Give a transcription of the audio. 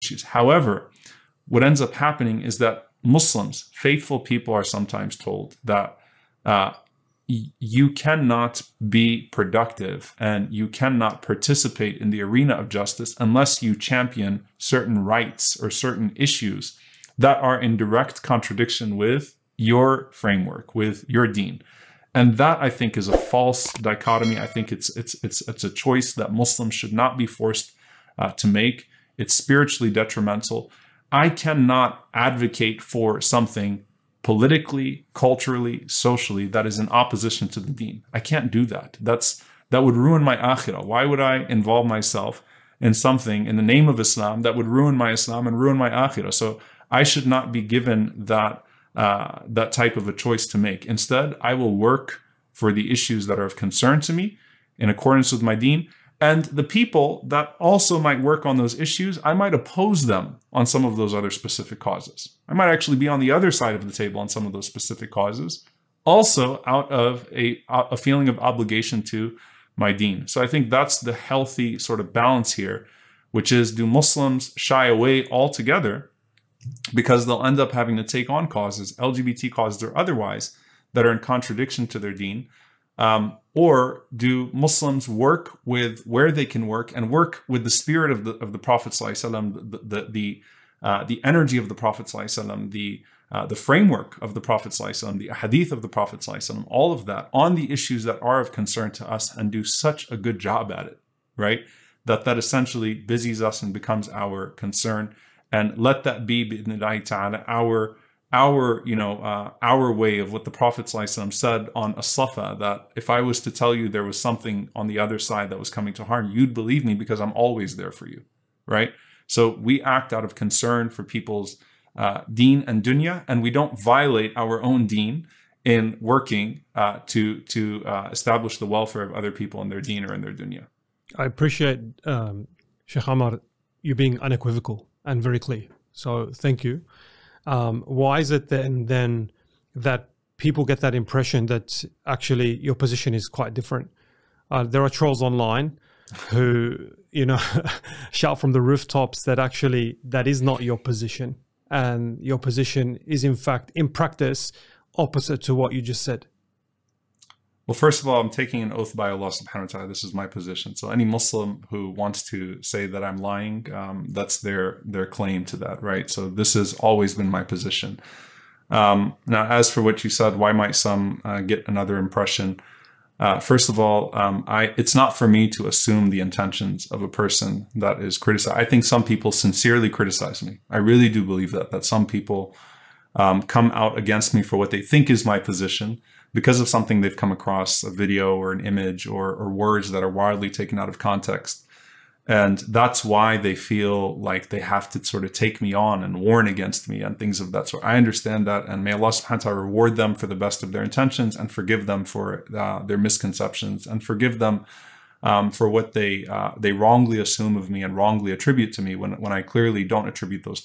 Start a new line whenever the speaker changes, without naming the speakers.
issues. However, what ends up happening is that Muslims, faithful people, are sometimes told that you cannot be productive and you cannot participate in the arena of justice unless you champion certain rights or certain issues that are in direct contradiction with your framework, with your deen. And that, I think, is a false dichotomy. I think it's a choice that Muslims should not be forced to make. It's spiritually detrimental. I cannot advocate for something politically, culturally, socially that is in opposition to the deen. I can't do that. That would ruin my akhirah. Why would I involve myself in something in the name of Islam that would ruin my Islam and ruin my akhirah? So I should not be given that type of a choice to make. Instead, I will work for the issues that are of concern to me in accordance with my deen. And the people that also might work on those issues, I might oppose them on some of those other specific causes. I might actually be on the other side of the table on some of those specific causes, also out of a feeling of obligation to my deen. So I think that's the healthy sort of balance here, which is, do Muslims shy away altogether because they'll end up having to take on causes, LGBT causes or otherwise, that are in contradiction to their deen? Or do Muslims work with where they can work and work with the spirit of the Prophet ﷺ, the energy of the Prophet ﷺ, the framework of the Prophet ﷺ, the hadith of the Prophet ﷺ, all of that on the issues that are of concern to us, and do such a good job at it, right? That essentially busies us and becomes our concern. And let that be, bi'idhnillahi ta'ala, our way of what the Prophet ﷺ said on as-safa, that if I was to tell you there was something on the other side that was coming to harm, you'd believe me because I'm always there for you, right? So we act out of concern for people's deen and dunya, and we don't violate our own deen in working to establish the welfare of other people in their deen or in their dunya.
I appreciate, Sheikh Omar, you being unequivocal and very clear. So thank you. Why is it then that people get that impression that actually your position is quite different? There are trolls online who, shout from the rooftops that actually that is not your position, and your position is in fact, in practice, opposite to what you just said.
Well, first of all, I'm taking an oath by Allah subhanahu wa ta'ala. This is my position. So any Muslim who wants to say that I'm lying, that's their claim to that, right? So this has always been my position. Now, as for what you said, why might some get another impression? First of all, it's not for me to assume the intentions of a person that is criticized. I think some people sincerely criticize me. I really do believe that some people come out against me for what they think is my position, because of something they've come across, a video or an image or words that are wildly taken out of context. And that's why they feel like they have to sort of take me on and warn against me and things of that sort. I understand that, and may Allah subhanahu wa ta'ala reward them for the best of their intentions and forgive them for their misconceptions, and forgive them for what they wrongly assume of me and wrongly attribute to me when I clearly don't attribute those